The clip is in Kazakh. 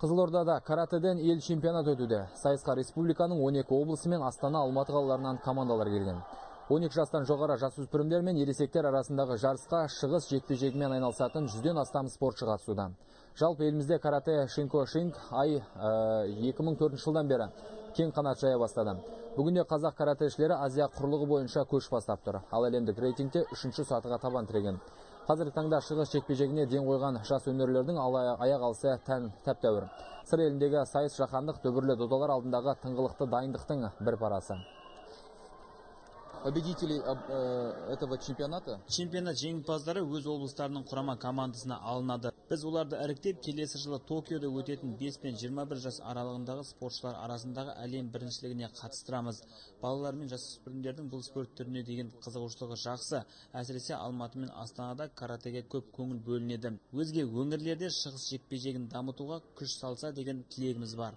Қызылордада каратеден ел чемпионат өтуде. Сайысқа республиканың 12 облысы мен Астана, Алматы қалаларынан командалар келген. 12 жастан жоғары жасөспірімдер мен ересектер арасындағы жарысқа шығыс жекпе-жегімен айналысатын 100-ден астам спортшы қатысуда. Жалпы елімізде карате Шинко-Шинг 2004 жылдан бері кең қанат жая бастады. Бүгінде қазақ каратешілері Азия құрлығы бойынша көш бастап тұр. Ал әлемдік рейтингте 3-ші сатыға табан тіреген. Қазіргі таңда шығыс жекпе-жегіне ден қойған жас өнерлердің аяқ алысы тәп-тәуір. Сыр еліндегі сайыс жаһандық дүбірлі додалар алдындағы тыңғылықты дайындықтың бір парасы. Победителей этого чемпионата? Чемпионат жеңімпаздары өз облыстарының құрама командасына алынады. Біз оларды іріктеп, келесі жылы Токиода өтетін 5 пен 21 жас аралығындағы спортшылар арасындағы әлем біріншілігіне қатыстырамыз. Балалар мен жасөспірімдердің бұл спорт түріне деген қызығушылығы жақсы. Әсіресе Алматы мен Астанада каратеге көп көңіл бөлінеді. Өзге өңірлерде шығыс жекпе-жегін дамытуға күш салса деген тілегіміз бар.